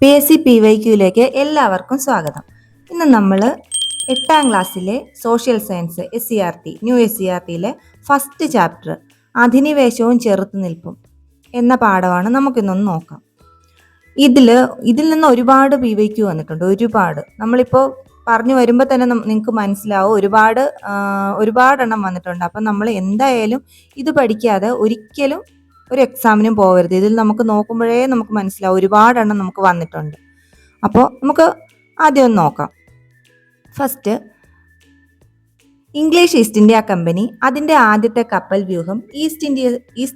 PSC PYQയിലേക്ക് എല്ലാവർക്കും സ്വാഗതം. ഇന്ന് നമ്മൾ 8ാം ക്ലാസ്സിലെ സോഷ്യൽ സയൻസ് SCERT ന്യൂ SCERTയിലെ ഫസ്റ്റ് ചാപ്റ്റർ അധിനിവേശവും ചെറുത്തുനിൽപ്പും എന്ന പാഠമാണ് നമുക്കിന്നൊന്ന് നോക്കാം. ഇതിൽ നിന്ന് ഒരുപാട് PYQ വന്നിട്ടുണ്ട്. ഒരുപാട് നമ്മളിപ്പോൾ പറഞ്ഞു വരുമ്പോൾ തന്നെ നിങ്ങൾക്ക് മനസ്സിലാവും ഒരുപാടെണ്ണം വന്നിട്ടുണ്ട്. അപ്പം നമ്മൾ എന്തായാലും ഇത് പഠിക്കാതെ ഒരിക്കലും ഒരു എക്സാമിനും പോകരുത്. ഇതിൽ നമുക്ക് നോക്കുമ്പോഴേ നമുക്ക് മനസ്സിലാവും ഒരുപാടെണ്ണം നമുക്ക് വന്നിട്ടുണ്ട്. അപ്പോൾ നമുക്ക് ആദ്യം ഒന്ന് നോക്കാം. First, English East India Company അതിൻ്റെ ആദ്യത്തെ കപ്പൽ വ്യൂഹം ഈസ്റ്റ്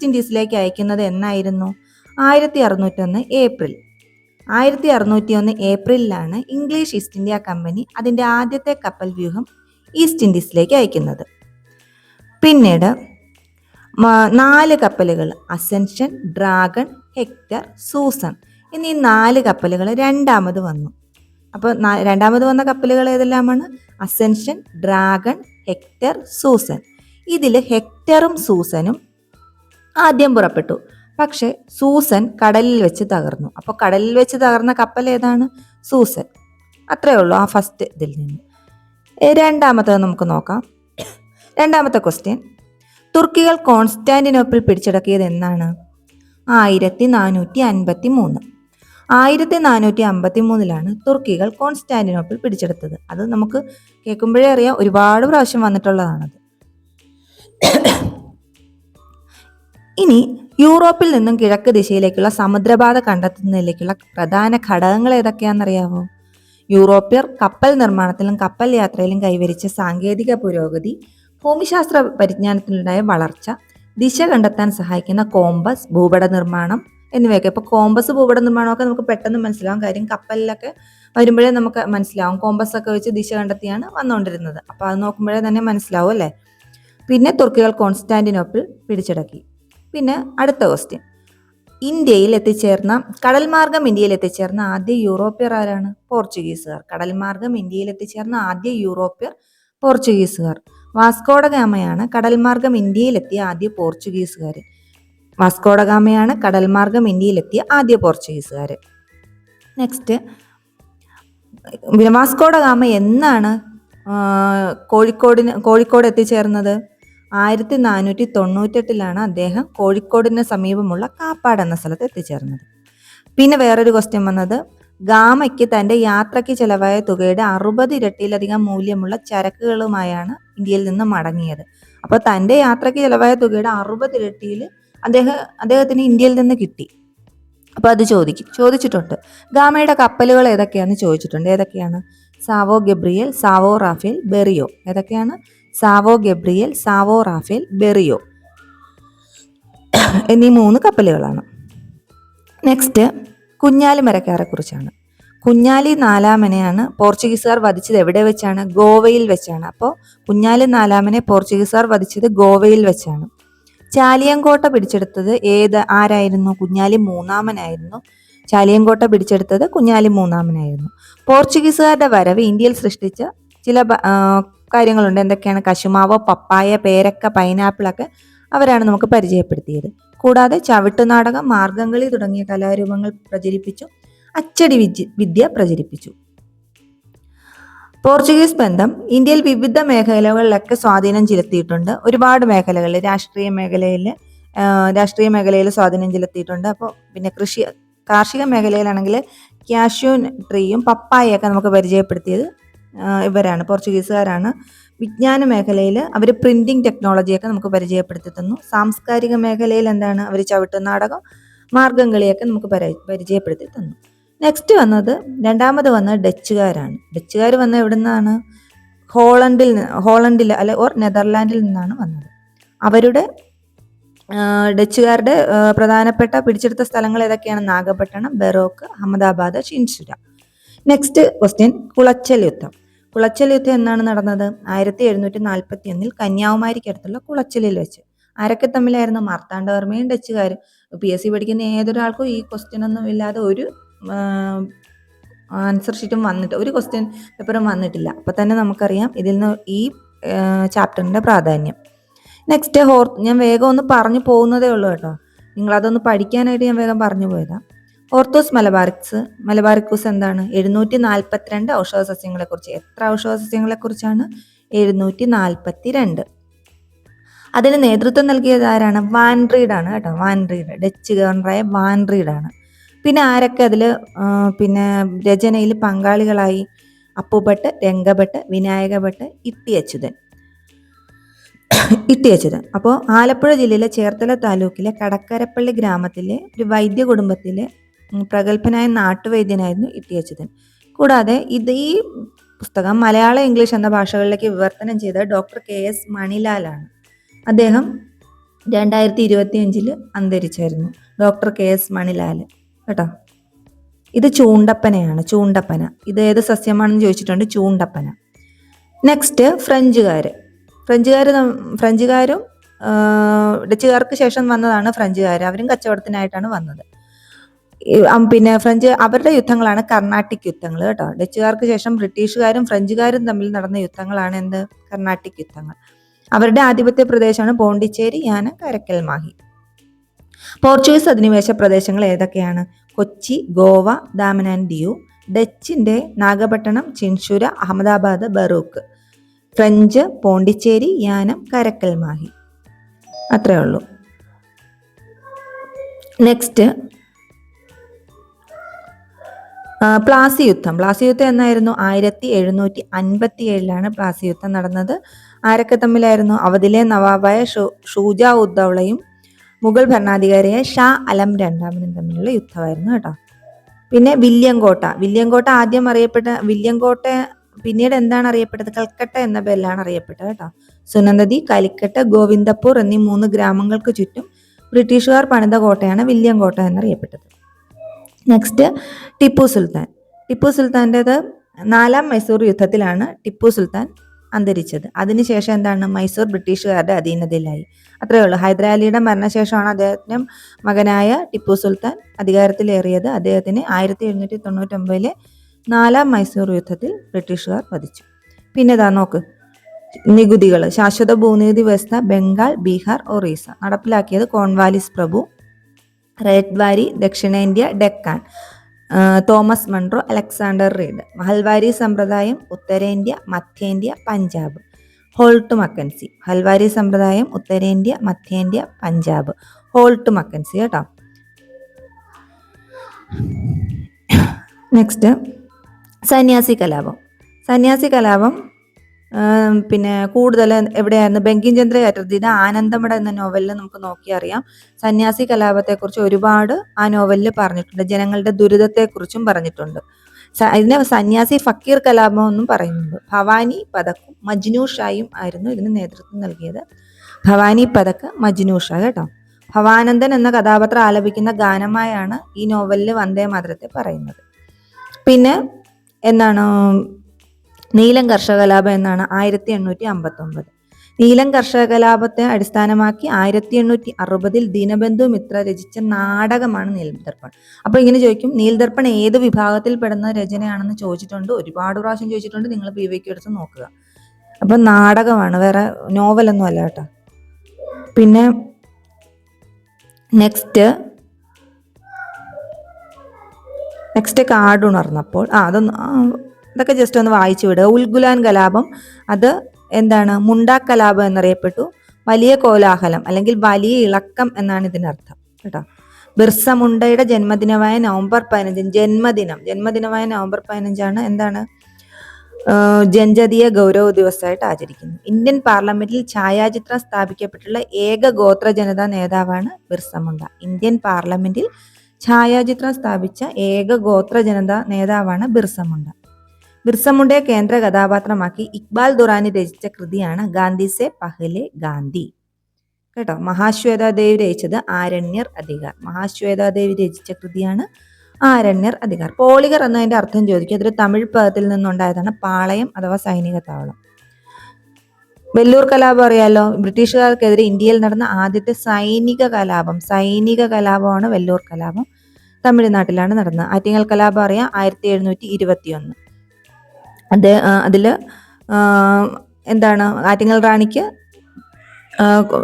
ഇൻഡീസിലേക്ക് അയക്കുന്നത് എന്നായിരുന്നു? 1601 ഏപ്രിൽ. 1601 ഏപ്രിലിലാണ് ഇംഗ്ലീഷ് ഈസ്റ്റ് ഇന്ത്യ കമ്പനി അതിൻ്റെ ആദ്യത്തെ കപ്പൽ വ്യൂഹം ഈസ്റ്റ് ഇൻഡീസിലേക്ക് അയക്കുന്നത്. പിന്നീട് 4 കപ്പലുകൾ അസെൻഷൻ, ഡ്രാഗൺ, ഹെക്ടർ, സൂസൻ എന്നീ 4 കപ്പലുകൾ രണ്ടാമത് വന്നു. അപ്പോൾ രണ്ടാമത് വന്ന കപ്പലുകൾ ഏതെല്ലാമാണ്? Ascension, Dragon, Hector, Susan. ഇതിൽ ഹെക്ടറും സൂസനും ആദ്യം പുറപ്പെട്ടു. പക്ഷെ സൂസൻ കടലിൽ വെച്ച് തകർന്നു. അപ്പോൾ കടലിൽ വെച്ച് തകർന്ന കപ്പൽ ഏതാണ്? സൂസൻ. അത്രയേ ഉള്ളൂ ആ ഫസ്റ്റ് ഇതിൽ നിന്ന്. രണ്ടാമത്തത് നമുക്ക് നോക്കാം. രണ്ടാമത്തെ ക്വസ്റ്റ്യൻ, തുർക്കികൾ കോൺസ്റ്റാന്റിനോപ്പിൾ പിടിച്ചടക്കിയത് എന്നാണ്? 1453. 1453 തുർക്കികൾ കോൺസ്റ്റാന്റിനോപ്പിൾ പിടിച്ചെടുത്തത്. അത് നമുക്ക് കേൾക്കുമ്പോഴേ അറിയാം, ഒരുപാട് പ്രാവശ്യം വന്നിട്ടുള്ളതാണത്. ഇനി യൂറോപ്പിൽ നിന്നും കിഴക്ക് ദിശയിലേക്കുള്ള സമുദ്രപാത കണ്ടെത്തുന്നതിലേക്കുള്ള പ്രധാന ഘടകങ്ങൾ ഏതൊക്കെയാണെന്നറിയാമോ? യൂറോപ്യർ കപ്പൽ നിർമ്മാണത്തിലും കപ്പൽ യാത്രയിലും കൈവരിച്ച സാങ്കേതിക പുരോഗതി, ഭൂമിശാസ്ത്ര പരിജ്ഞാനത്തിലുണ്ടായ വളർച്ച, ദിശ കണ്ടെത്താൻ സഹായിക്കുന്ന കോമ്പസ്, ഭൂപട നിർമ്മാണം എന്നിവയൊക്കെ. ഇപ്പോൾ കോമ്പസ്, ഭൂപട നിർമ്മാണമൊക്കെ നമുക്ക് പെട്ടെന്ന് മനസ്സിലാവും. കാര്യം കപ്പലിലൊക്കെ വരുമ്പോഴേ നമുക്ക് മനസ്സിലാവും. കോമ്പസ് ഒക്കെ വെച്ച് ദിശ കണ്ടെത്തിയാണ് വന്നുകൊണ്ടിരുന്നത്. അപ്പോൾ അത് നോക്കുമ്പോഴേ തന്നെ മനസ്സിലാവും അല്ലേ. പിന്നെ തുർക്കികൾ കോൺസ്റ്റാന്റിനോപ്പിൾ പിടിച്ചടക്കി. പിന്നെ അടുത്ത ക്വസ്റ്റ്യൻ, കടൽമാർഗം ഇന്ത്യയിൽ എത്തിച്ചേർന്ന ആദ്യ യൂറോപ്യർ ആരാണ്? പോർച്ചുഗീസുകാർ. കടൽമാർഗം ഇന്ത്യയിൽ എത്തിച്ചേർന്ന ആദ്യ യൂറോപ്യർ പോർച്ചുഗീസുകാർ. വാസ്കോഡഗാമയാണ് കടൽമാർഗം ഇന്ത്യയിലെത്തിയ ആദ്യ പോർച്ചുഗീസുകാർ. നെക്സ്റ്റ്, വാസ്കോഡഗാമ എന്നാണ് കോഴിക്കോട് എത്തിച്ചേർന്നത്? 1498 അദ്ദേഹം കോഴിക്കോടിന് സമീപമുള്ള കാപ്പാട് എന്ന സ്ഥലത്ത് എത്തിച്ചേർന്നത്. പിന്നെ വേറൊരു ക്വസ്റ്റ്യൻ വന്നത്, ഗാമയ്ക്ക് തൻ്റെ യാത്രയ്ക്ക് ചെലവായ തുകയുടെ 60 ഇരട്ടിയിലധികം മൂല്യമുള്ള ചരക്കുകളുമായാണ് ഇന്ത്യയിൽ നിന്ന് മടങ്ങിയത്. അപ്പോൾ തൻ്റെ യാത്രയ്ക്ക് ചെലവായ തുകയുടെ 60 ഇരട്ടിയിൽ അദ്ദേഹത്തിന് ഇന്ത്യയിൽ നിന്ന് കിട്ടി. അപ്പോൾ അത് ചോദിച്ചിട്ടുണ്ട്. ഗാമയുടെ കപ്പലുകൾ ഏതൊക്കെയാണെന്ന് ചോദിച്ചിട്ടുണ്ട്. ഏതൊക്കെയാണ്? Sao Gabriel, Sao Rafael, Berrio. ഏതൊക്കെയാണ്? Sao Gabriel, Sao Rafael, Berrio എന്നീ 3 കപ്പലുകളാണ്. നെക്സ്റ്റ്, കുഞ്ഞാലി മരക്കാരെ കുറിച്ചാണ്. കുഞ്ഞാലി നാലാമനെയാണ് പോർച്ചുഗീസുകാർ വധിച്ചത് എവിടെ വെച്ചാണ്? ഗോവയിൽ വെച്ചാണ്. അപ്പോൾ കുഞ്ഞാലി നാലാമനെ പോർച്ചുഗീസുകാർ വധിച്ചത് ഗോവയിൽ വെച്ചാണ്. ചാലിയങ്കോട്ട പിടിച്ചെടുത്തത് ആരായിരുന്നു? കുഞ്ഞാലി മൂന്നാമനായിരുന്നു. ചാലിയങ്കോട്ട പിടിച്ചെടുത്തത് കുഞ്ഞാലി മൂന്നാമനായിരുന്നു. പോർച്ചുഗീസുകാരുടെ വരവ് ഇന്ത്യയിൽ സൃഷ്ടിച്ച ചില കാര്യങ്ങളുണ്ട്. എന്തൊക്കെയാണ്? കശുമാവോ, പപ്പായ, പേരക്ക, പൈനാപ്പിളൊക്കെ അവരാണ് നമുക്ക് പരിചയപ്പെടുത്തിയത്. കൂടാതെ ചവിട്ടുനാടകം, മാർഗംകളി തുടങ്ങിയ കലാരൂപങ്ങൾ പ്രചരിപ്പിച്ചു. അച്ചടി വിദ്യ പ്രചരിപ്പിച്ചു. പോർച്ചുഗീസ് ബന്ധം ഇന്ത്യയിൽ വിവിധ മേഖലകളിലൊക്കെ സ്വാധീനം ചെലുത്തിയിട്ടുണ്ട്. ഒരുപാട് മേഖലകളിൽ, രാഷ്ട്രീയ മേഖലയിൽ സ്വാധീനം ചെലുത്തിയിട്ടുണ്ട്. അപ്പോൾ പിന്നെ കാർഷിക മേഖലയിലാണെങ്കിൽ ക്യാഷ്യൂ ട്രീയും പപ്പായയൊക്കെ നമുക്ക് പരിചയപ്പെടുത്തിയത് ഇവരാണ്, പോർച്ചുഗീസുകാരാണ്. വിജ്ഞാന മേഖലയിൽ അവർ പ്രിന്റിംഗ് ടെക്നോളജിയൊക്കെ നമുക്ക് പരിചയപ്പെടുത്തി തന്നു. സാംസ്കാരിക മേഖലയിൽ എന്താണ്? അവർ ചവിട്ടുനാടകം, മാർഗംകളിയൊക്കെ നമുക്ക് പരിചയപ്പെടുത്തി തന്നു. നെക്സ്റ്റ് രണ്ടാമത് വന്നത് ഡച്ചുകാരാണ്. ഡച്ചുകാർ വന്ന എവിടെ നിന്നാണ്? ഹോളണ്ടിൽ നെതർലാൻഡിൽ നിന്നാണ് വന്നത്. ഡച്ചുകാരുടെ പ്രധാനപ്പെട്ട പിടിച്ചെടുത്ത സ്ഥലങ്ങൾ ഏതൊക്കെയാണ്? നാഗപട്ടണം, ബറോക്ക്, അഹമ്മദാബാദ്, ഷിൻസുര. നെക്സ്റ്റ് ക്വസ്റ്റ്യൻ, കുളച്ചൽ യുദ്ധം എന്നാണ് നടന്നത്? 1741 കന്യാകുമാരിക്കടുത്തുള്ള കുളച്ചലിൽ വെച്ച്. ആരൊക്കെ തമ്മിലായിരുന്നു? മാർത്താണ്ഡവർമ്മയും ഡച്ചുകാരും. PSC പഠിക്കുന്ന ഏതൊരാൾക്കും ഈ ക്വസ്റ്റ്യൻ ഒന്നും ഇല്ലാതെ ഒരു ആൻസർ ഷീറ്റും ഒരു ക്വസ്റ്റ്യൻ പേപ്പറും വന്നിട്ടില്ല. അപ്പോൾ തന്നെ നമുക്കറിയാം ഇതിൽ നിന്ന് ഈ ചാപ്റ്ററിൻ്റെ പ്രാധാന്യം. നെക്സ്റ്റ്, ഞാൻ വേഗം ഒന്ന് പറഞ്ഞു പോകുന്നതേ ഉള്ളൂ കേട്ടോ. നിങ്ങളതൊന്ന് പഠിക്കാനായിട്ട് ഞാൻ വേഗം പറഞ്ഞു പോയതാണ്. ഓർത്തോസ് മലബാറിക്കൂസ് എന്താണ്? 742 ഔഷധ സസ്യങ്ങളെക്കുറിച്ച്. എത്ര ഔഷധ സസ്യങ്ങളെക്കുറിച്ചാണ്? 742. അതിന് നേതൃത്വം നൽകിയത് ആരാണ്? വാൻ റീഡ് ആണ് കേട്ടോ. വാൻ റീഡ്, ഡച്ച് ഗവർണറായ വാൻ റീഡ് ആണ്. പിന്നെ ആരൊക്കെ അതിൽ പിന്നെ രചനയിൽ പങ്കാളികളായി? അപ്പുഭട്ട്, രംഗഭട്ട്, വിനായകഭട്ട്, ഇട്ടി അച്യുതൻ. അപ്പോൾ ആലപ്പുഴ ജില്ലയിലെ ചേർത്തല താലൂക്കിലെ കടക്കരപ്പള്ളി ഗ്രാമത്തിലെ ഒരു വൈദ്യ കുടുംബത്തിലെ പ്രഗത്ഭനായ നാട്ടുവൈദ്യനായിരുന്നു ഇട്ടി അച്യുതൻ. കൂടാതെ ഈ പുസ്തകം മലയാളം, ഇംഗ്ലീഷ് എന്ന ഭാഷകളിലേക്ക് വിവർത്തനം ചെയ്ത ഡോക്ടർ KS മണിലാലാണ്. അദ്ദേഹം 2025 അന്തരിച്ചായിരുന്നു. ഡോക്ടർ KS മണിലാൽ കേട്ടോ. ഇത് ചൂണ്ടപ്പനയാണ്. ചൂണ്ടപ്പന ഇത് ഏത് സസ്യമാണെന്ന് ചോദിച്ചിട്ടുണ്ട്. ചൂണ്ടപ്പന. നെക്സ്റ്റ് ഫ്രഞ്ചുകാരും ഡച്ചുകാർക്ക് ശേഷം വന്നതാണ് ഫ്രഞ്ചുകാർ. അവരും കച്ചവടത്തിനായിട്ടാണ് വന്നത്. പിന്നെ അവരുടെ യുദ്ധങ്ങളാണ് കർണാട്ടിക് യുദ്ധങ്ങൾ കേട്ടോ. ഡച്ചുകാർക്ക് ശേഷം ബ്രിട്ടീഷുകാരും ഫ്രഞ്ചുകാരും തമ്മിൽ നടന്ന യുദ്ധങ്ങളാണ് എന്ത്? കർണാട്ടിക് യുദ്ധങ്ങൾ. അവരുടെ ആധിപത്യ പ്രദേശമാണ് പോണ്ടിച്ചേരി, യാനം, കരക്കൽ, മാഹി. പോർച്ചുഗീസ് അധിനിവേശ പ്രദേശങ്ങൾ ഏതൊക്കെയാണ്? കൊച്ചി, ഗോവ, ദാമൻ ആൻഡ് ദിയു. ഡച്ചിന്റെ നാഗപട്ടണം, ചിൻഷുര, അഹമ്മദാബാദ്, ബറൂക്ക്. ഫ്രഞ്ച് പോണ്ടിച്ചേരി, യാനം, കരക്കൽ, മാഹി. അത്രേ ഉള്ളൂ. നെക്സ്റ്റ് പ്ലാസി യുദ്ധം എന്നായിരുന്നു? 1757 പ്ലാസി യുദ്ധം നടന്നത്. ആരൊക്കെ തമ്മിലായിരുന്നു? അവധിലെ നവാബായ ഷൂജാ ഉദ്ദൗളയും മുഗൾ ഭരണാധികാരിയായ ഷാ അലം രണ്ടാമനും തമ്മിലുള്ള യുദ്ധമായിരുന്നു കേട്ടോ. പിന്നെ വില്യംകോട്ട ആദ്യം അറിയപ്പെട്ട വില്യംകോട്ട പിന്നീട് എന്താണ് അറിയപ്പെട്ടത്? കൽക്കട്ട എന്ന പേരിലാണ് അറിയപ്പെട്ടത് കേട്ടോ. സുനന്ദതി, കാലിക്കട്ട്, ഗോവിന്ദപൂർ എന്നീ 3 ഗ്രാമങ്ങൾക്ക് ചുറ്റും ബ്രിട്ടീഷുകാർ പണിത കോട്ടയാണ് വില്യംകോട്ട എന്നറിയപ്പെട്ടത്. നെക്സ്റ്റ് ടിപ്പു സുൽത്താൻ്റെത് 4ാം മൈസൂർ യുദ്ധത്തിലാണ് ടിപ്പു സുൽത്താൻ അന്തരിച്ചത്. അതിനുശേഷം എന്താണ്? മൈസൂർ ബ്രിട്ടീഷുകാരുടെ അധീനതയിലായി. അത്രയേ ഉള്ളൂ. ഹൈദരാലിയുടെ മരണശേഷമാണ് അദ്ദേഹത്തിന്റെ മകനായ ടിപ്പു സുൽത്താൻ അധികാരത്തിലേറിയത്. അദ്ദേഹത്തിന് 1799 4ാം മൈസൂർ യുദ്ധത്തിൽ ബ്രിട്ടീഷുകാർ വധിച്ചു. പിന്നെ നോക്ക്, നികുതികൾ. ശാശ്വത ഭൂനികുതി വ്യവസ്ഥ ബംഗാൾ, ബീഹാർ, ഒറീസ. നടപ്പിലാക്കിയത് കോൺവാലിസ് പ്രഭു. റേറ്റ് വാരി, ദക്ഷിണേന്ത്യ, Deccan, Thomas Munro, Alexander Read. Mahalwari സമ്പ്രദായം ഉത്തരേന്ത്യ, മധ്യേന്ത്യ, പഞ്ചാബ്. Holt Mackenzie. ഹൽവാരി സമ്പ്രദായം ഉത്തരേന്ത്യ, മധ്യേന്ത്യ, പഞ്ചാബ്. ഹോൾട്ട് മക്കൻസി കേട്ടോ. നെക്സ്റ്റ് സന്യാസി കലാപം പിന്നെ കൂടുതൽ എവിടെയായിരുന്നു? ബങ്കിം ചന്ദ്ര ചാറ്റർജിയുടെ ആനന്ദമഠ എന്ന നോവലിൽ നമുക്ക് നോക്കി അറിയാം. സന്യാസി കലാപത്തെക്കുറിച്ച് ഒരുപാട് ആ നോവലിൽ പറഞ്ഞിട്ടുണ്ട്. ജനങ്ങളുടെ ദുരിതത്തെക്കുറിച്ചും പറഞ്ഞിട്ടുണ്ട്. ഇതിനെ സന്യാസി ഫക്കീർ കലാപം എന്നും പറയുന്നുണ്ട്. ഭവാനി പതക്കും മജ്നു ഷായും ആയിരുന്നു ഇതിന് നേതൃത്വം നൽകിയത്. ഭവാനി പതക്ക്, മജ്നു ഷാ കേട്ടോ. ഭവാനന്ദൻ എന്ന കഥാപാത്രം ആലപിക്കുന്ന ഗാനമായാണ് ഈ നോവലിൽ വന്ദേ മാതരത്തെ പറയുന്നത്. പിന്നെ എന്താണ്? നീലം കർഷക കലാപം എന്നാണ് 1859. നീലം കർഷക കലാപത്തെ അടിസ്ഥാനമാക്കി 1860 ദീനബന്ധു മിത്ര രചിച്ച നാടകമാണ് നീൽദർപ്പൺ. അപ്പൊ ഇങ്ങനെ ചോദിക്കും, നീൽദർപ്പൺ ഏത് വിഭാഗത്തിൽ പെടുന്ന രചനയാണെന്ന് ചോദിച്ചിട്ടുണ്ട്. ഒരുപാട് പ്രാവശ്യം ചോദിച്ചിട്ടുണ്ട്. നിങ്ങൾ PVQ എടുത്ത് നോക്കുക. അപ്പൊ നാടകമാണ്, വേറെ നോവലൊന്നും അല്ല കേട്ടോ. പിന്നെ നെക്സ്റ്റ് കാടുണർന്നപ്പോൾ ഇതൊക്കെ ജസ്റ്റ് ഒന്ന് വായിച്ചു വിടുക. ഉൽഗുലാൻ കലാപം അത് എന്താണ്? മുണ്ടാ കലാപം എന്നറിയപ്പെട്ടു. വലിയ കോലാഹലം അല്ലെങ്കിൽ വലിയ ഇളക്കം എന്നാണ് ഇതിനർത്ഥം കേട്ടോ. ബിർസ മുണ്ടയുടെ ജന്മദിനമായ നവംബർ 15 ജന്മദിനമായ നവംബർ 15 എന്താണ്? ജനജാതീയ ഗൗരവ ദിവസമായിട്ട് ആചരിക്കുന്നു. ഇന്ത്യൻ പാർലമെന്റിൽ ഛായാചിത്രം സ്ഥാപിക്കപ്പെട്ടുള്ള ഏക ഗോത്ര ജനതാ നേതാവാണ് ബിർസ മുണ്ട. ഇന്ത്യൻ പാർലമെന്റിൽ ഛായാചിത്രം സ്ഥാപിച്ച ഏക ഗോത്ര ജനതാ നേതാവാണ് ബിർസ മുണ്ട. ബിർസ മുണ്ടയെ കേന്ദ്ര കഥാപാത്രമാക്കി ഇക്ബാൽ ദുറാനി രചിച്ച കൃതിയാണ് ഗാന്ധി സെ പഹ്ലെ ഗാന്ധി കേട്ടോ. മഹാശ്വേതാദേവി രചിച്ചത് ആരണ്യർ അധികാർ. മഹാശ്വേതാദേവി രചിച്ച കൃതിയാണ് ആരണ്യർ അധികാർ. പോളിഗർ എന്നതിന്റെ അർത്ഥം ചോദിക്കുക. അതൊരു തമിഴ് പദത്തിൽ നിന്നുണ്ടായതാണ്. പാളയം അഥവാ സൈനിക താവളം. വെല്ലൂർ കലാപം അറിയാലോ. ബ്രിട്ടീഷുകാർക്കെതിരെ ഇന്ത്യയിൽ നടന്ന ആദ്യത്തെ സൈനിക കലാപമാണ് വെല്ലൂർ കലാപം. തമിഴ്നാട്ടിലാണ് നടന്നത്. ആറ്റിങ്ങൽ കലാപം അറിയാം, 1721. അതില് എന്താണ്? ആറ്റിങ്ങൽ റാണിക്ക്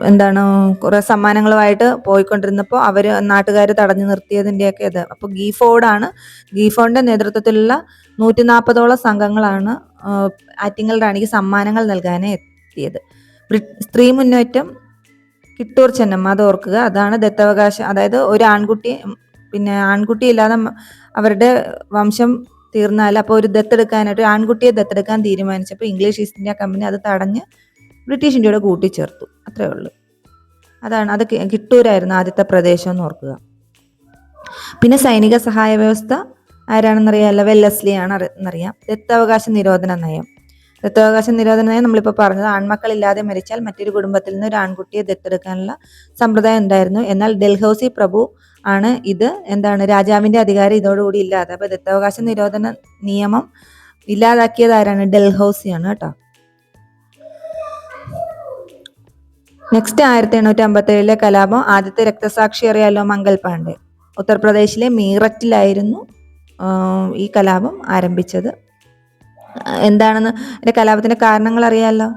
എന്താണ് കുറേ സമ്മാനങ്ങളുമായിട്ട് പോയിക്കൊണ്ടിരുന്നപ്പോൾ അവർ നാട്ടുകാർ തടഞ്ഞു നിർത്തിയതിൻ്റെയൊക്കെ ഇത്. അപ്പോൾ ഗീഫോണിൻ്റെ നേതൃത്വത്തിലുള്ള 140ഓളം സംഘങ്ങളാണ് ആറ്റിങ്ങൽ റാണിക്ക് സമ്മാനങ്ങൾ നൽകാനേ എത്തിയത്. സ്ത്രീ മുന്നേറ്റം കിട്ടൂർ ചെന്നമ്മ, അത് ഓർക്കുക. അതാണ് ദത്തവകാശം, അതായത് ഒരു ആൺകുട്ടി ഇല്ലാതെ അവരുടെ വംശം തീർന്നാൽ അപ്പോൾ ഒരു ആൺകുട്ടിയെ ദത്തെടുക്കാൻ തീരുമാനിച്ചപ്പോൾ ഇംഗ്ലീഷ് ഈസ്റ്റ് ഇന്ത്യ കമ്പനി അത് തടഞ്ഞ് ബ്രിട്ടീഷ് ഇന്ത്യയുടെ കൂട്ടിച്ചേർത്തു. അത്രേ ഉള്ളൂ. അത് കിട്ടൂരായിരുന്നു ആദ്യത്തെ പ്രദേശം എന്ന് ഓർക്കുക. പിന്നെ സൈനിക സഹായ വ്യവസ്ഥ ആരാണെന്നറിയാമല്ലോ, വെല്ലസ്ലി ആണ് എന്നറിയാം. ദത്തവകാശ നിരോധന നയം നമ്മളിപ്പോൾ പറഞ്ഞത്, ആൺമക്കളില്ലാതെ മരിച്ചാൽ മറ്റൊരു കുടുംബത്തിൽ നിന്ന് ഒരു ആൺകുട്ടിയെ ദത്തെടുക്കാനുള്ള സമ്പ്രദായം ഉണ്ടായിരുന്നു. എന്നാൽ ഡൽഹൌസി പ്രഭു ആണ് ഇത് രാജാവിന്റെ അധികാരം ഇതോടുകൂടി ഇല്ലാതെ. അപ്പൊ ദത്തവകാശ നിരോധന നിയമം ഇല്ലാതാക്കിയത് ആരാണ്? ഡൽഹൌസിയാണ് കേട്ടോ. നെക്സ്റ്റ് 1857 കലാപം. ആദ്യത്തെ രക്തസാക്ഷി അറിയാലോ, മംഗൽ പാണ്ഡെ. ഉത്തർപ്രദേശിലെ മീററ്റിലായിരുന്നു ഈ കലാപം ആരംഭിച്ചത്. എന്താണെന്ന് കലാപത്തിന്റെ കാരണങ്ങൾ അറിയാലോ.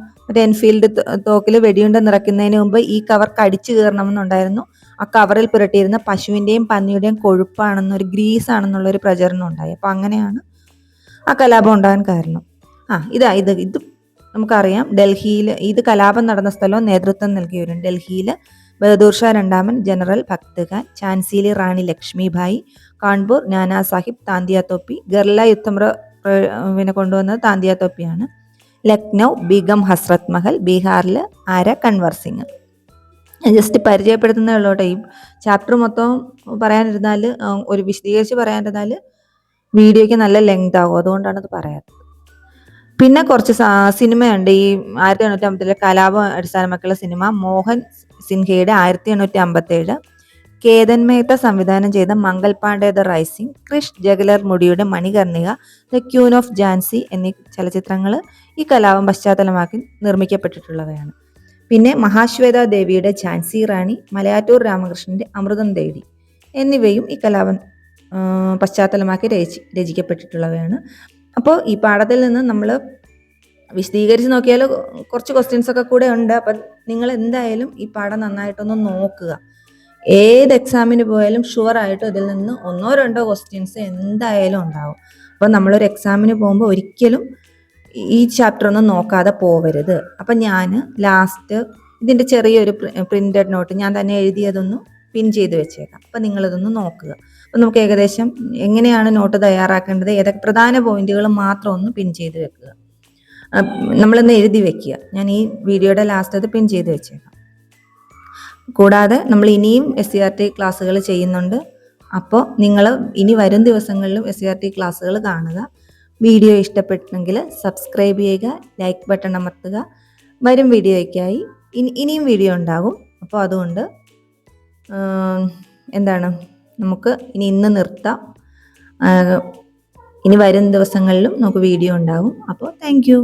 എൻഫീൽഡ് തോക്കിൽ വെടിയുണ്ട നിറയ്ക്കുന്നതിന് മുമ്പ് ഈ കവർ കടിച്ചു കയറണമെന്നുണ്ടായിരുന്നു. ആ കവറിൽ പുരട്ടിയിരുന്ന പശുവിന്റെയും പന്നിയുടെയും കൊഴുപ്പാണെന്നൊരു ഗ്രീസ് ആണെന്നുള്ളൊരു പ്രചരണം ഉണ്ടായി. അപ്പൊ അങ്ങനെയാണ് ആ കലാപം ഉണ്ടാകാൻ കാരണം. ഇത് നമുക്കറിയാം. ഡൽഹിയിൽ ഇത് കലാപം നടന്ന സ്ഥലവും നേതൃത്വം നൽകിയവരുണ്ട്. ഡൽഹിയിൽ ബഹദൂർ ഷാ രണ്ടാമൻ, ജനറൽ ഭക്ത് ഖാൻ, ഝാൻസിയിലെ റാണി ലക്ഷ്മിഭായി, കാൺപൂർ നാനാ സാഹിബ് താന്തിയ തോപ്പി. ഗർല യുദ്ധം കൊണ്ടുവന്നത് താന്തിയ തോപ്പിയാണ്. ലക്നൗ ബീഗം ഹസ്രത് മഹൽ. ബീഹാറിൽ കൻവർ സിംഗ്. ജസ്റ്റ് പരിചയപ്പെടുത്തുന്നേ ഉള്ളൂ കേട്ടോ. ഈ ചാപ്റ്റർ മൊത്തം പറയാനിരുന്നാൽ, ഒരു വിശദീകരിച്ച് പറയാനിരുന്നാൽ വീഡിയോയ്ക്ക് നല്ല ലെങ്ത് ആകും. അതുകൊണ്ടാണ് അത് പറയാത്തത്. പിന്നെ കുറച്ച് സിനിമയുണ്ട്. ഈ 1857 കലാപം അടിസ്ഥാനമാക്കിയുള്ള സിനിമ. മോഹൻ സിൻഹയുടെ 1857, കേതൻ മേത്ത സംവിധാനം ചെയ്ത മംഗൽ പാണ്ഡെ ദ റൈസിംഗ്, ക്രിഷ് ജഗലർ മുടിയുടെ Manikarnika, the queen of Jhansi എന്നീ ചലച്ചിത്രങ്ങൾ ഈ കലാപം പശ്ചാത്തലമാക്കി നിർമ്മിക്കപ്പെട്ടിട്ടുള്ളവയാണ്. പിന്നെ മഹാശ്വേത ദേവിയുടെ ഝാൻസി റാണി, മലയാറ്റൂർ രാമകൃഷ്ണന്റെ അമൃതം തേടി എന്നിവയും ഈ കലാപം പശ്ചാത്തലമാക്കി രചിക്കപ്പെട്ടിട്ടുള്ളവയാണ്. അപ്പോൾ ഈ പാഠത്തിൽ നിന്ന് നമ്മൾ വിശദീകരിച്ച് നോക്കിയാൽ കുറച്ച് ക്വസ്റ്റ്യൻസ് ഒക്കെ കൂടെ ഉണ്ട്. അപ്പം നിങ്ങൾ എന്തായാലും ഈ പാഠം നന്നായിട്ടൊന്ന് നോക്കുക. ഏത് എക്സാമിന് പോയാലും ഷുവറായിട്ടും ഇതിൽ നിന്ന് 1-2 ക്വസ്റ്റ്യൻസ് എന്തായാലും ഉണ്ടാവും. അപ്പം നമ്മളൊരു എക്സാമിന് പോകുമ്പോൾ ഒരിക്കലും ഈ ചാപ്റ്റർ ഒന്നും നോക്കാതെ പോവരുത്. അപ്പം ഞാൻ ലാസ്റ്റ് ഇതിൻ്റെ ചെറിയൊരു പ്രിന്റഡ് നോട്ട് ഞാൻ തന്നെ എഴുതിയതൊന്ന് പിൻ ചെയ്ത് വെച്ചേക്കാം. അപ്പം നിങ്ങളിതൊന്ന് നോക്കുക. അപ്പം നമുക്ക് ഏകദേശം എങ്ങനെയാണ് നോട്ട് തയ്യാറാക്കേണ്ടത്, ഏതൊക്കെ പ്രധാന പോയിന്റുകൾ മാത്രം ഒന്ന് പിൻ ചെയ്ത് വെക്കുക. നമ്മളൊന്ന് എഴുതി വെക്കുക. ഞാൻ ഈ വീഡിയോയുടെ ലാസ്റ്റ് അത് പിൻ ചെയ്ത് വെച്ചേക്കാം. കൂടാതെ നമ്മൾ ഇനിയും SCERT ക്ലാസ്സുകൾ ചെയ്യുന്നുണ്ട്. അപ്പോൾ നിങ്ങൾ ഇനി വരും ദിവസങ്ങളിലും SCERT ക്ലാസ്സുകൾ കാണുക. വീഡിയോ ഇഷ്ടപ്പെട്ടെങ്കിൽ സബ്സ്ക്രൈബ് ചെയ്യുക, ലൈക്ക് ബട്ടൺ അമർത്തുക. വരും വീഡിയോയ്ക്കായി ഇനിയും വീഡിയോ ഉണ്ടാകും. അപ്പോൾ അതുകൊണ്ട് നമുക്ക് ഇന്ന് നിർത്താം. ഇനി വരും ദിവസങ്ങളിലും നമുക്ക് വീഡിയോ ഉണ്ടാകും. അപ്പോൾ താങ്ക് യു.